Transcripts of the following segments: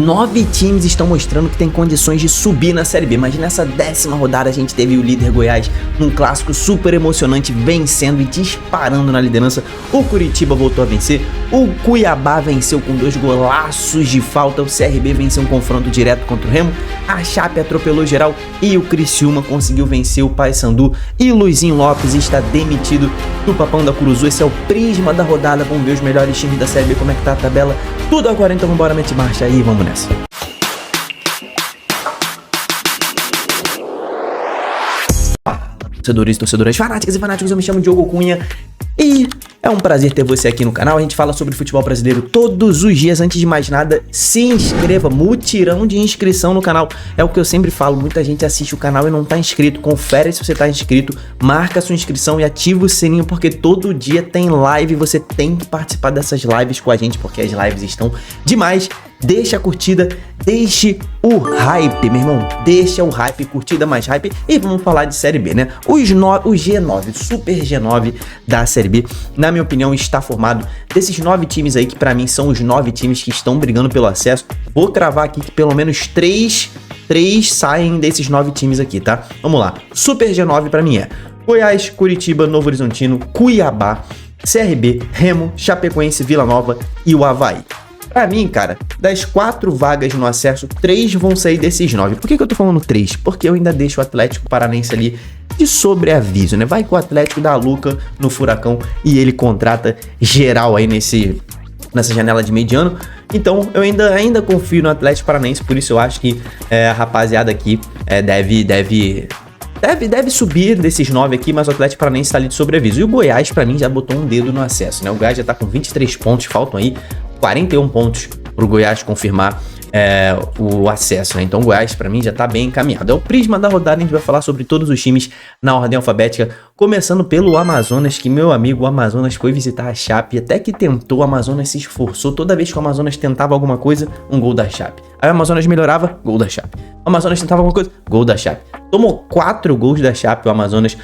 9 times estão mostrando que tem condições de subir na Série B, mas nessa 10ª rodada a gente teve o líder Goiás num clássico super emocionante, vencendo e disparando na liderança. O Curitiba voltou a vencer, o Cuiabá venceu com 2 golaços de falta, o CRB venceu um confronto direto contra o Remo, a Chape atropelou geral e o Criciúma conseguiu vencer o Paysandu e o Luizinho Lopes está demitido do Papão da Curuzu. Esse é o prisma da rodada, vamos ver os melhores times da Série B, como é que tá a tabela, tudo agora, então vambora, mete marcha aí, vamos nessa. Torcedores, torcedoras, fanáticas e fanáticos, eu me chamo Diogo Cunha e é um prazer ter você aqui no canal. A gente fala sobre futebol brasileiro todos os dias. Antes de mais nada, se inscreva, mutirão de inscrição no canal. É o que eu sempre falo, muita gente assiste o canal e não tá inscrito. Confere se você tá inscrito, marca sua inscrição e ativa o sininho, porque todo dia tem live. Você tem que participar dessas lives com a gente, porque as lives estão demais. Deixa a curtida, deixe o hype, meu irmão, deixa o hype, curtida mais hype, e vamos falar de Série B, né? O G9, o Super G9 da Série B, na minha opinião, está formado desses 9 times aí, que pra mim são os 9 times que estão brigando pelo acesso. Vou cravar aqui que pelo menos 3 saem desses 9 times aqui, tá? Vamos lá, Super G9 pra mim é Goiás, Curitiba, Novo Horizontino, Cuiabá, CRB, Remo, Chapecoense, Vila Nova e o Avaí. Pra mim, cara, das 4 vagas no acesso, 3 vão sair desses 9. Por que eu tô falando 3? Porque eu ainda deixo o Atlético Paranaense ali de sobreaviso, né? Vai que o Atlético dá a louca no Furacão e ele contrata geral aí nessa janela de meio de ano. Então, eu ainda confio no Atlético Paranaense, por isso eu acho que a rapaziada aqui deve subir desses 9 aqui, mas o Atlético Paranaense tá ali de sobreaviso. E o Goiás, pra mim, já botou um dedo no acesso, né? O Goiás já tá com 23 pontos, faltam aí 41 pontos pro Goiás confirmar o acesso, né? Então o Goiás pra mim já tá bem encaminhado. É o prisma da rodada, a gente vai falar sobre todos os times na ordem alfabética, começando pelo Amazonas, que meu amigo, o Amazonas foi visitar a Chape, até que tentou, o Amazonas se esforçou, toda vez que o Amazonas tentava alguma coisa, um gol da Chape. Aí o Amazonas melhorava, gol da Chape. O Amazonas tentava alguma coisa, gol da Chape. Tomou 4 gols da Chape, o Amazonas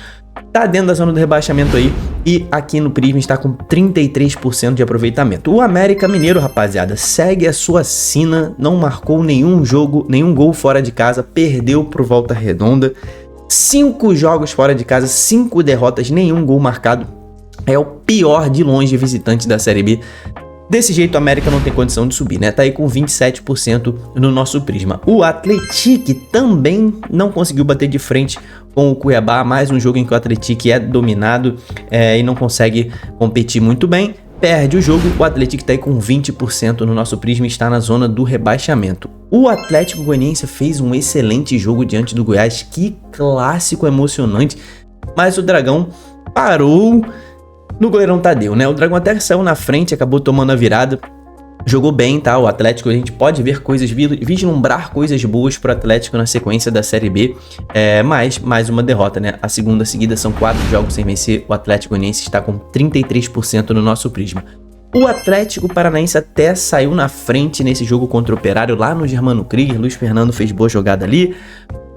tá dentro da zona do rebaixamento aí, e aqui no Prisma está com 33% de aproveitamento. O América Mineiro, rapaziada, segue a sua sina, não marcou nenhum gol fora de casa, perdeu pro Volta Redonda, 5 jogos fora de casa, 5 derrotas, nenhum gol marcado, é o pior de longe visitante da Série B. Desse jeito, o América não tem condição de subir, né? Tá aí com 27% no nosso Prisma. O Atlético também não conseguiu bater de frente com o Cuiabá. Mais um jogo em que o Atlético é dominado e não consegue competir muito bem. Perde o jogo. O Atlético tá aí com 20% no nosso Prisma e está na zona do rebaixamento. O Atlético Goianiense fez um excelente jogo diante do Goiás. Que clássico emocionante. Mas o Dragão parou no goleirão Tadeu, né? O Dragão até saiu na frente, acabou tomando a virada. Jogou bem, tá? O Atlético, a gente pode ver coisas, vislumbrar coisas boas pro Atlético na sequência da Série B. Mas mais uma derrota, né? A segunda seguida, são 4 jogos sem vencer. O Atlético Goianiense está com 33% no nosso Prisma. O Atlético Paranaense até saiu na frente nesse jogo contra o Operário, lá no Germano Krieger. Luiz Fernando fez boa jogada ali.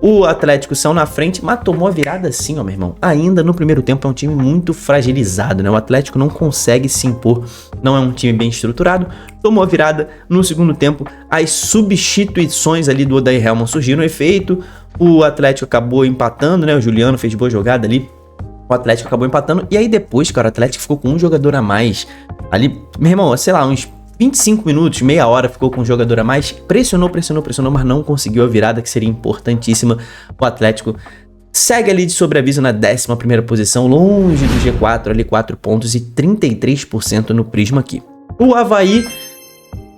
O Atlético saiu na frente, mas tomou a virada sim, ó, meu irmão. Ainda no primeiro tempo é um time muito fragilizado, né? O Atlético não consegue se impor, não é um time bem estruturado. Tomou a virada no segundo tempo. As substituições ali do Odair Hellmann surgiram efeito. O Atlético acabou empatando, né? O Juliano fez boa jogada ali. O Atlético acabou empatando. E aí depois, cara, o Atlético ficou com um jogador a mais. Ali, meu irmão, sei lá, uns 25 minutos, meia hora, ficou com um jogador a mais, pressionou, mas não conseguiu a virada, que seria importantíssima. O Atlético segue ali de sobreaviso na 11ª posição, longe do G4, ali 4 pontos e 33% no Prisma aqui. O Avaí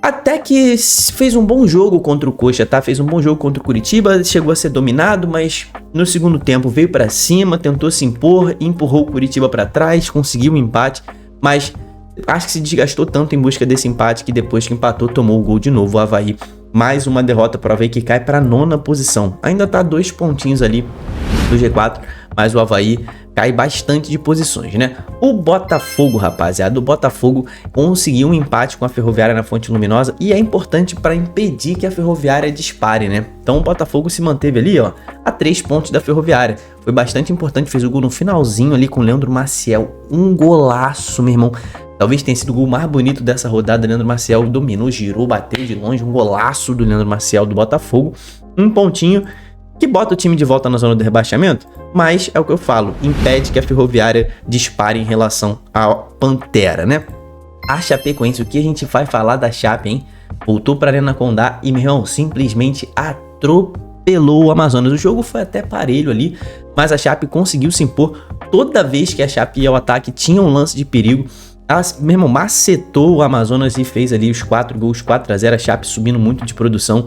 até que fez um bom jogo contra o Coxa, tá? Fez um bom jogo contra o Curitiba, chegou a ser dominado, mas no segundo tempo veio pra cima, tentou se impor, empurrou o Curitiba pra trás, conseguiu um empate, mas acho que se desgastou tanto em busca desse empate que depois que empatou tomou o gol de novo. O Avaí, mais uma derrota para o Avaí, que cai para a 9ª posição. Ainda tá 2 pontinhos ali do G4, mas o Avaí cai bastante de posições, né? O Botafogo, rapaziada, o Botafogo conseguiu um empate com a Ferroviária na Fonte Luminosa e é importante para impedir que a Ferroviária dispare, né? Então o Botafogo se manteve ali, ó, a 3 pontos da Ferroviária. Foi bastante importante, fez o gol no finalzinho ali com o Leandro Maciel, um golaço, meu irmão. Talvez tenha sido o gol mais bonito dessa rodada. Leandro Maciel dominou, girou, bateu de longe. Um golaço do Leandro Maciel do Botafogo. Um pontinho que bota o time de volta na zona do rebaixamento, mas é o que eu falo, impede que a Ferroviária dispare em relação à Pantera, né? A Chapecoense, o que a gente vai falar da Chape, hein? Voltou para a Arena Condá e, meu irmão, simplesmente atropelou o Amazonas. O jogo foi até parelho ali, mas a Chape conseguiu se impor. Toda vez que a Chape ia ao ataque, tinha um lance de perigo. Ela, meu irmão, macetou o Amazonas e fez ali os 4 gols, 4-0. A Chape subindo muito de produção.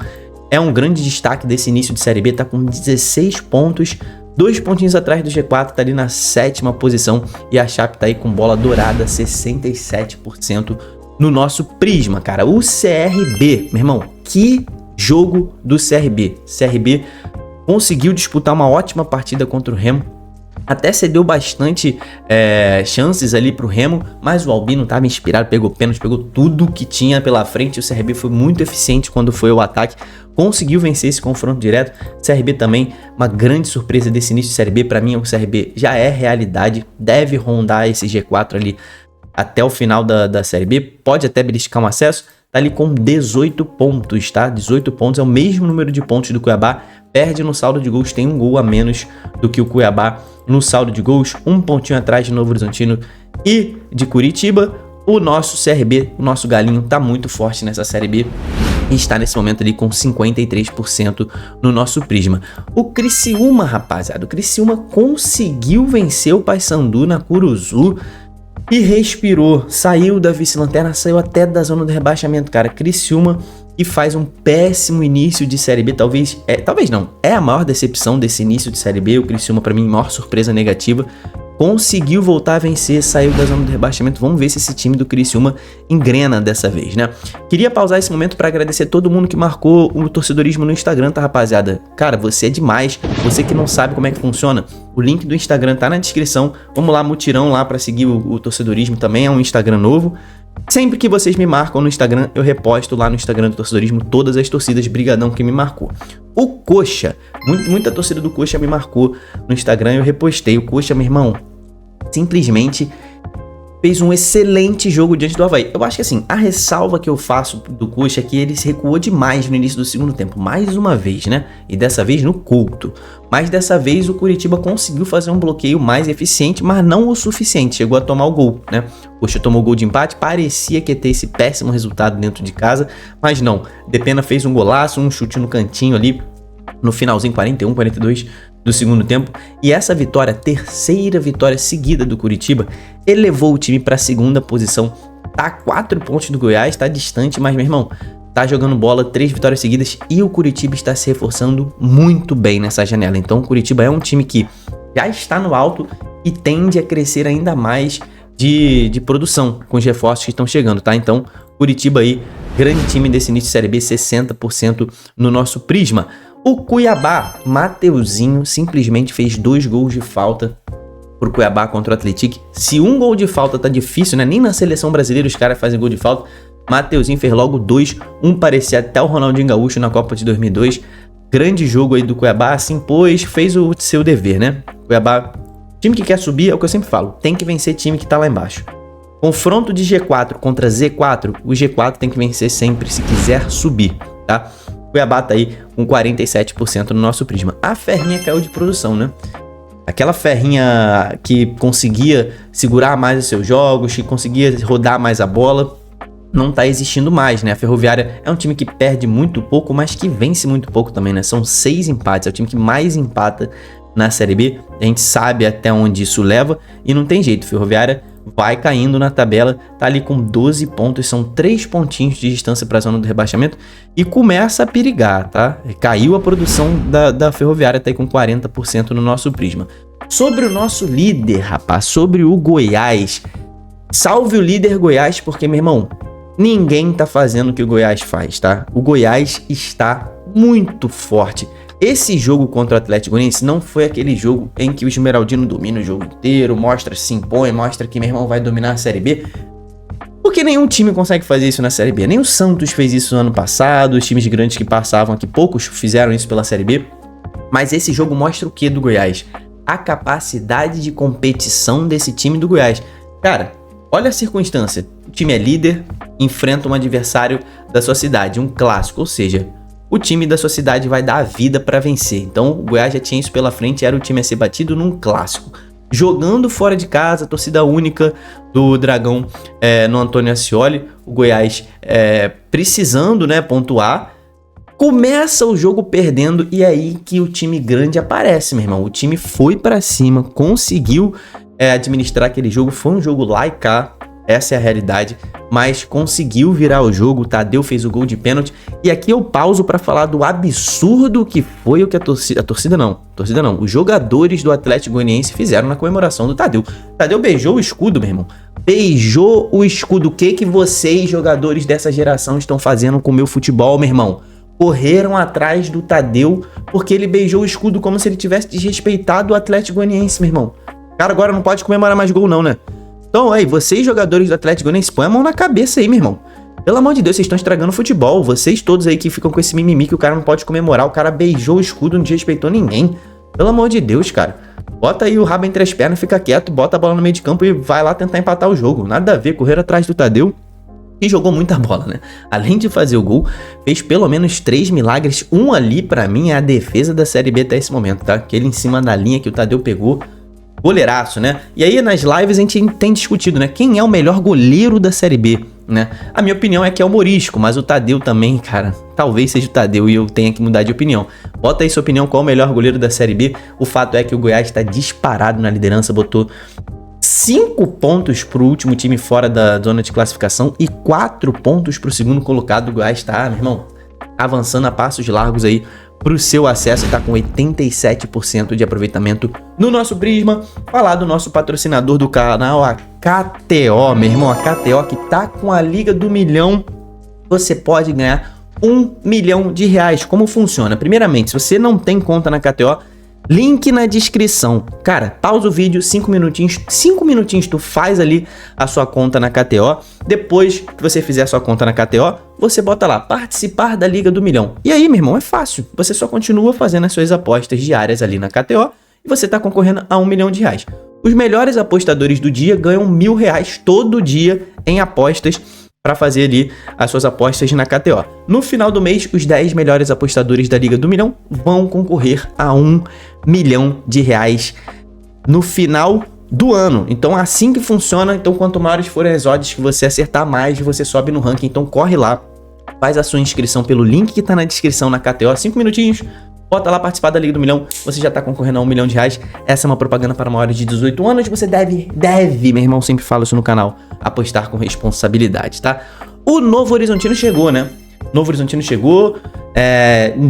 É um grande destaque desse início de Série B, tá com 16 pontos, 2 pontinhos atrás do G4, tá ali na 7ª posição, e a Chape tá aí com bola dourada, 67% no nosso prisma, cara. O CRB, meu irmão, que jogo do CRB. CRB conseguiu disputar uma ótima partida contra o Remo, até cedeu bastante chances ali pro Remo, mas o Albino tava inspirado, pegou pênalti, pegou tudo que tinha pela frente. O CRB foi muito eficiente quando foi ao ataque, conseguiu vencer esse confronto direto. CRB também, uma grande surpresa desse início de Série B. Para mim, o CRB já é realidade, deve rondar esse G4 ali até o final da Série B, pode até beliscar um acesso. Tá ali com 18 pontos, tá? 18 pontos, é o mesmo número de pontos do Cuiabá, perde no saldo de gols, tem um gol a menos do que o Cuiabá no saldo de gols, um pontinho atrás de Novo Horizontino e de Curitiba. O nosso CRB, o nosso galinho, tá muito forte nessa Série B e está nesse momento ali com 53% no nosso prisma. O Criciúma, rapaziada, o Criciúma conseguiu vencer o Paysandu na Curuzu e respirou, saiu da vice-lanterna, saiu até da zona do rebaixamento, cara. Criciúma, que faz um péssimo início de Série B, talvez não, é a maior decepção desse início de Série B. O Criciúma, pra mim, maior surpresa negativa, conseguiu voltar a vencer, saiu da zona do rebaixamento. Vamos ver se esse time do Criciúma engrena dessa vez, né? Queria pausar esse momento para agradecer todo mundo que marcou o torcedorismo no Instagram, tá, rapaziada? Cara, você é demais. Você que não sabe como é que funciona, o link do Instagram tá na descrição. Vamos lá, mutirão lá para seguir o torcedorismo também, é um Instagram novo. Sempre que vocês me marcam no Instagram, eu reposto lá no Instagram do torcedorismo todas as torcidas. Brigadão que me marcou. O Coxa, muita torcida do Coxa me marcou no Instagram, eu repostei. O Coxa, meu irmão, simplesmente fez um excelente jogo diante do Avaí. Eu acho que assim, a ressalva que eu faço do Coxa é que ele se recuou demais no início do segundo tempo, mais uma vez, né? E dessa vez no Couto. Mas dessa vez o Curitiba conseguiu fazer um bloqueio mais eficiente, mas não o suficiente, chegou a tomar o gol, né? O Coxa tomou o gol de empate, parecia que ia ter esse péssimo resultado dentro de casa, mas não. Depena fez um golaço, um chute no cantinho ali, no finalzinho, 41, 42 do segundo tempo, e essa vitória, terceira vitória seguida do Curitiba, elevou o time para a 2ª posição, tá a 4 pontos do Goiás, tá distante, mas meu irmão, tá jogando bola, 3 vitórias seguidas, e o Curitiba está se reforçando muito bem nessa janela. Então o Curitiba é um time que já está no alto e tende a crescer ainda mais de produção com os reforços que estão chegando, tá? Então Curitiba aí, grande time desse início de Série B, 60% no nosso prisma. O Cuiabá, Mateuzinho simplesmente fez 2 gols de falta pro Cuiabá contra o Atlético. Se um gol de falta tá difícil, né? Nem na seleção brasileira os caras fazem gol de falta. Mateuzinho fez logo 2, um parecia até o Ronaldinho Gaúcho na Copa de 2002. Grande jogo aí do Cuiabá, se impôs, fez o seu dever, né? Cuiabá, time que quer subir, é o que eu sempre falo, tem que vencer time que tá lá embaixo. Confronto de G4 contra Z4, o G4 tem que vencer sempre se quiser subir, tá? Cuiabá tá aí com 47% no nosso prisma. A Ferrinha caiu de produção, né? Aquela Ferrinha que conseguia segurar mais os seus jogos, que conseguia rodar mais a bola, não tá existindo mais, né? A Ferroviária é um time que perde muito pouco, mas que vence muito pouco também, né? São 6 empates, é o time que mais empata na Série B. A gente sabe até onde isso leva e não tem jeito. Ferroviária vai caindo na tabela, tá ali com 12 pontos, são 3 pontinhos de distância para a zona do rebaixamento e começa a perigar, tá? Caiu a produção da Ferroviária, tá aí com 40% no nosso prisma. Sobre o nosso líder, rapaz, sobre o Goiás, salve o líder Goiás, porque, meu irmão, ninguém tá fazendo o que o Goiás faz, tá? O Goiás está muito forte. Esse jogo contra o Atlético Goianiense não foi aquele jogo em que o Esmeraldino domina o jogo inteiro, mostra, se impõe, mostra que meu irmão vai dominar a Série B. Porque nenhum time consegue fazer isso na Série B. Nem o Santos fez isso no ano passado, os times grandes que passavam aqui, poucos fizeram isso pela Série B. Mas esse jogo mostra o que do Goiás? A capacidade de competição desse time do Goiás. Cara, Olha a circunstância, o time é líder, enfrenta um adversário da sua cidade, um clássico, ou seja, o time da sua cidade vai dar a vida para vencer. Então o Goiás já tinha isso pela frente, era o time a ser batido num clássico. Jogando fora de casa, torcida única do Dragão no Antônio Ascioli, o Goiás precisando, né, pontuar. Começa o jogo perdendo e é aí que o time grande aparece, meu irmão. O time foi pra cima, conseguiu administrar aquele jogo. Foi um jogo lá e cá, essa é a realidade, mas conseguiu virar o jogo. O Tadeu fez o gol de pênalti. E aqui eu pauso pra falar do absurdo que foi o que os jogadores do Atlético Goianiense fizeram na comemoração do Tadeu. Tadeu beijou o escudo, meu irmão. Beijou o escudo. O que vocês, jogadores dessa geração, estão fazendo com o meu futebol, meu irmão? Correram atrás do Tadeu porque ele beijou o escudo como se ele tivesse desrespeitado o Atlético Goianiense, meu irmão. O cara agora não pode comemorar mais gol não, né? Então, aí, vocês jogadores do Atlético Goianiense, põe a mão na cabeça aí, meu irmão. Pelo amor de Deus, vocês estão estragando o futebol. Vocês todos aí que ficam com esse mimimi que o cara não pode comemorar. O cara beijou o escudo, não desrespeitou ninguém. Pelo amor de Deus, cara. Bota aí o rabo entre as pernas, fica quieto, bota a bola no meio de campo e vai lá tentar empatar o jogo. Nada a ver, correr atrás do Tadeu. E jogou muita bola, né? Além de fazer o gol, fez pelo menos 3 milagres. Um ali, pra mim, é a defesa da Série B até esse momento, tá? Aquele em cima da linha que o Tadeu pegou. Goleiraço, né? E aí, nas lives, a gente tem discutido, né? Quem é o melhor goleiro da Série B, né? A minha opinião é que é o Morisco, mas o Tadeu também, cara, talvez seja o Tadeu e eu tenha que mudar de opinião. Bota aí sua opinião, qual é o melhor goleiro da Série B. O fato é que o Goiás tá disparado na liderança, botou 5 pontos pro último time fora da zona de classificação e 4 pontos pro segundo colocado. O Goiás tá, meu irmão, avançando a passos largos aí pro seu acesso, tá com 87% de aproveitamento no nosso Prisma. Falar do nosso patrocinador do canal, a KTO, meu irmão, a KTO que tá com a Liga do Milhão. Você pode ganhar R$1 milhão. Como funciona? Primeiramente, se você não tem conta na KTO, link na descrição. Cara, pausa o vídeo, 5 minutinhos tu faz ali a sua conta na KTO. Depois que você fizer a sua conta na KTO, você bota lá, participar da Liga do Milhão. E aí, meu irmão, é fácil. Você só continua fazendo as suas apostas diárias ali na KTO e você tá concorrendo a R$1 milhão. Os melhores apostadores do dia ganham R$1.000 todo dia em apostas para fazer ali as suas apostas na KTO. No final do mês, os 10 melhores apostadores da Liga do Milhão vão concorrer a R$1 milhão no final do ano. Então, assim que funciona. Então, quanto maiores forem as odds que você acertar, mais você sobe no ranking. Então, corre lá, faz a sua inscrição pelo link que tá na descrição na KTO, 5 minutinhos. Bota lá participar da Liga do Milhão, você já tá concorrendo a R$1 milhão. Essa é uma propaganda para maiores de 18 anos. Você deve, meu irmão, sempre fala isso no canal, apostar com responsabilidade, tá? O Novo Horizontino chegou, né? Novo Horizontino chegou,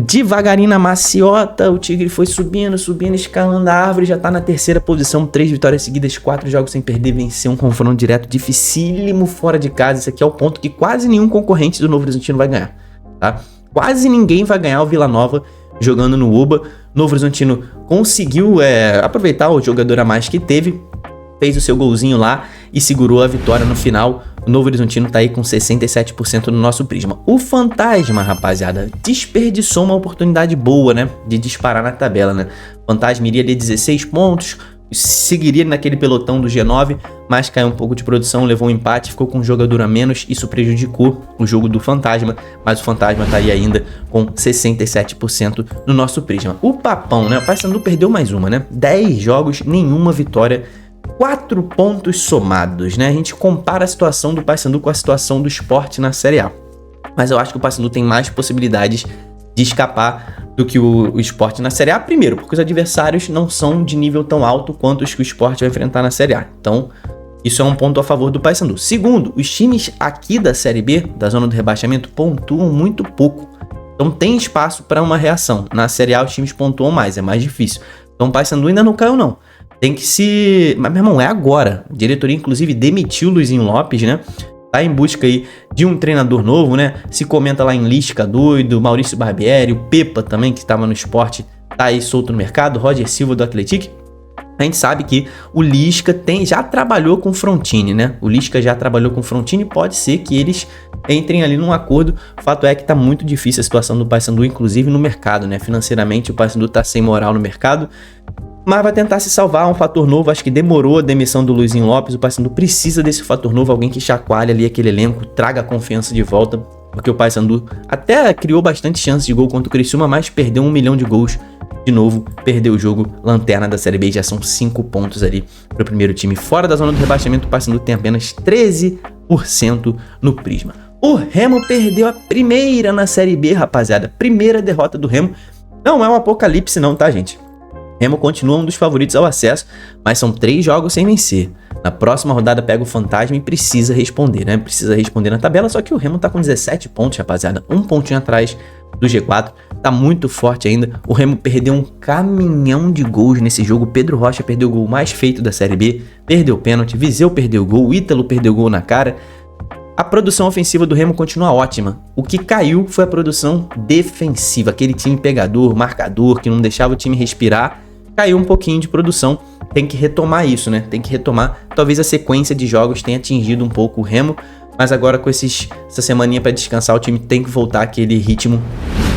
devagarinho na maciota, o Tigre foi subindo, escalando a árvore, já tá na terceira posição, 3 vitórias seguidas, 4 jogos sem perder, venceu um confronto direto dificílimo fora de casa. Esse aqui é o ponto que quase nenhum concorrente do Novo Horizontino vai ganhar, tá? Quase ninguém vai ganhar o Vila Nova jogando no Uba. Novo Horizontino conseguiu aproveitar o jogador a mais que teve, fez o seu golzinho lá e segurou a vitória no final. O Novo Horizontino tá aí com 67% no nosso Prisma. O Fantasma, rapaziada, desperdiçou uma oportunidade boa, né, de disparar na tabela, né? O Fantasma iria de 16 pontos, seguiria naquele pelotão do G9, mas caiu um pouco de produção, levou um empate, ficou com um jogador a menos. Isso prejudicou o jogo do Fantasma, mas o Fantasma tá aí ainda com 67% no nosso Prisma. O Papão, né, o Paysandu perdeu mais uma, né? 10 jogos, nenhuma vitória, 4 pontos somados, né? A gente compara a situação do Paysandu com a situação do Sport na Série A, mas eu acho que o Paysandu tem mais possibilidades de escapar do que o Sport na Série A. Primeiro, porque os adversários não são de nível tão alto quanto os que o Sport vai enfrentar na Série A. Então, isso é um ponto a favor do Paysandu. Segundo, os times aqui da Série B, da zona do rebaixamento, pontuam muito pouco. Então, tem espaço para uma reação. Na Série A, os times pontuam mais, é mais difícil. Então, o Paysandu ainda não caiu, não. Tem que se... Mas, meu irmão, é agora. A diretoria, inclusive, demitiu o Luizinho Lopes, né? Tá em busca aí de um treinador novo, né? Se comenta lá em Lisca doido, Maurício Barbieri, o Pepa também, que estava no Sport, tá aí solto no mercado, Roger Silva do Atlético. A gente sabe que o Lisca já trabalhou com o Frontini, né? O Lisca já trabalhou com o Frontini, pode ser que eles entrem ali num acordo. O fato é que tá muito difícil a situação do Paysandu, inclusive no mercado, né? Financeiramente, o Paysandu tá sem moral no mercado. mas vai tentar se salvar, um fator novo. Acho que demorou a demissão do Luizinho Lopes, o Paysandu precisa desse fator novo, alguém que chacoalhe ali aquele elenco, traga a confiança de volta, porque o Paysandu até criou bastante chance de gol contra o Criciúma, mas perdeu 1 milhão de gols de novo, perdeu o jogo, lanterna da Série B, já são 5 pontos ali para o primeiro time. Fora da zona do rebaixamento, o Paysandu tem apenas 13% no Prisma. O Remo perdeu a primeira na Série B, rapaziada, primeira derrota do Remo. Não é um apocalipse não, tá, gente? Remo continua um dos favoritos ao acesso, mas são 3 jogos sem vencer. Na próxima rodada pega o Fantasma e precisa responder, né? Precisa responder na tabela, só que o Remo tá com 17 pontos, rapaziada. Um pontinho atrás do G4, tá muito forte ainda. O Remo perdeu um caminhão de gols nesse jogo. Pedro Rocha perdeu o gol mais feito da Série B, perdeu o pênalti, Viseu perdeu o gol, Ítalo perdeu o gol na cara. A produção ofensiva do Remo continua ótima. O que caiu foi a produção defensiva, aquele time pegador, marcador, que não deixava o time respirar. Caiu um pouquinho de produção, tem que retomar isso, né? Tem que retomar. Talvez a sequência de jogos tenha atingido um pouco o Remo, mas agora com essa semaninha para descansar, o time tem que voltar àquele ritmo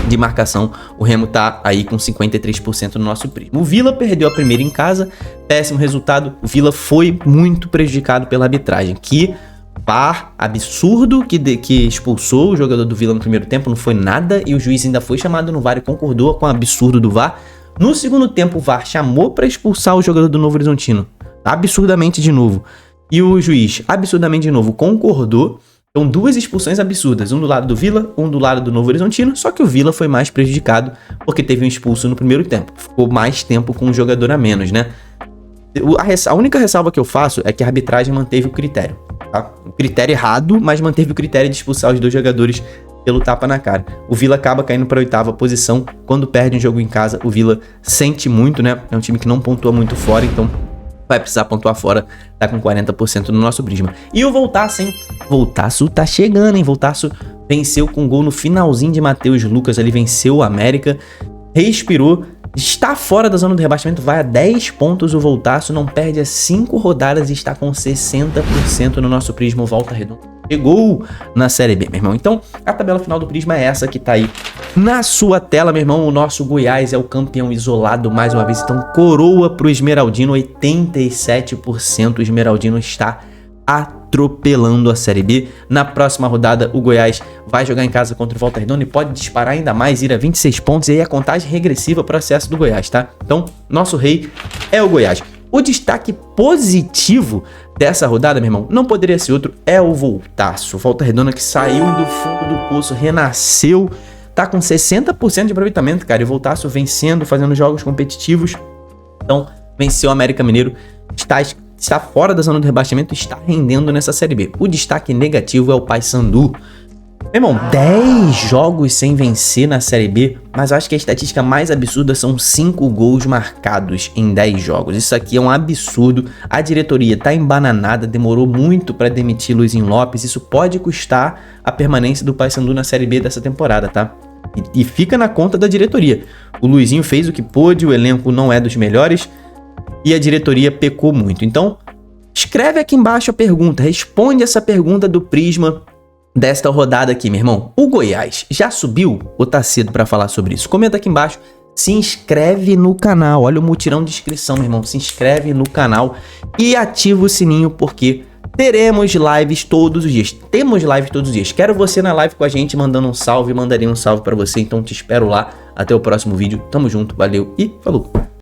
de marcação. O Remo tá aí com 53% no nosso Prisma. O Vila perdeu a primeira em casa, péssimo resultado. O Vila foi muito prejudicado pela arbitragem, que VAR absurdo que expulsou o jogador do Vila no primeiro tempo, não foi nada, e o juiz ainda foi chamado no VAR e concordou com o absurdo do VAR. No segundo tempo, o VAR chamou para expulsar o jogador do Novo Horizontino, absurdamente de novo. E o juiz, absurdamente de novo, concordou. Então, 2 expulsões absurdas, um do lado do Vila, um do lado do Novo Horizontino, só que o Vila foi mais prejudicado porque teve um expulso no primeiro tempo. Ficou mais tempo com um jogador a menos, né? A única ressalva que eu faço é que a arbitragem manteve o critério, tá? O critério errado, mas manteve o critério de expulsar os 2 jogadores pelo tapa na cara. O Vila acaba caindo para a 8ª posição. Quando perde um jogo em casa, o Vila sente muito, né? É um time que não pontua muito fora, então vai precisar pontuar fora. Tá com 40% no nosso Prisma. E o Voltaço, hein? Voltaço tá chegando, hein? Voltaço venceu com gol no finalzinho de Matheus Lucas. Ali venceu o América, respirou, está fora da zona do rebaixamento, vai a 10 pontos o Voltaço, não perde as 5 rodadas e está com 60% no nosso Prisma. Volta Redonda chegou na Série B, meu irmão. Então, a tabela final do Prisma é essa que tá aí na sua tela, meu irmão. O nosso Goiás é o campeão isolado mais uma vez. Então, coroa pro Esmeraldino, 87%. O Esmeraldino está atropelando a Série B. Na próxima rodada, o Goiás vai jogar em casa contra o Volta Redonda e pode disparar ainda mais, ir a 26 pontos. E aí a contagem regressiva para o acesso do Goiás, tá? Então, nosso rei é o Goiás. O destaque positivo dessa rodada, meu irmão, não poderia ser outro, é o Voltaço. O Volta Redonda que saiu do fundo do poço, renasceu, tá com 60% de aproveitamento, cara. E o Voltaço vencendo, fazendo jogos competitivos. Então, venceu o América Mineiro, está fora da zona do rebaixamento, está rendendo nessa Série B. O destaque negativo é o Paysandu. Meu irmão, 10 jogos sem vencer na Série B, mas eu acho que a estatística mais absurda são 5 gols marcados em 10 jogos. Isso aqui é um absurdo. A diretoria tá embananada, demorou muito para demitir Luizinho Lopes. Isso pode custar a permanência do Paysandu na Série B dessa temporada, tá? E fica na conta da diretoria. O Luizinho fez o que pôde, o elenco não é dos melhores e a diretoria pecou muito. Então, escreve aqui embaixo a pergunta, responde essa pergunta do Prisma desta rodada aqui, meu irmão. O Goiás já subiu ou tá cedo pra falar sobre isso? Comenta aqui embaixo. Se inscreve no canal. Olha o mutirão de inscrição, meu irmão. Se inscreve no canal e ativa o sininho porque teremos lives todos os dias. Temos lives todos os dias. Quero você na live com a gente, mandando um salve. Mandarei um salve pra você. Então te espero lá. Até o próximo vídeo. Tamo junto. Valeu e falou.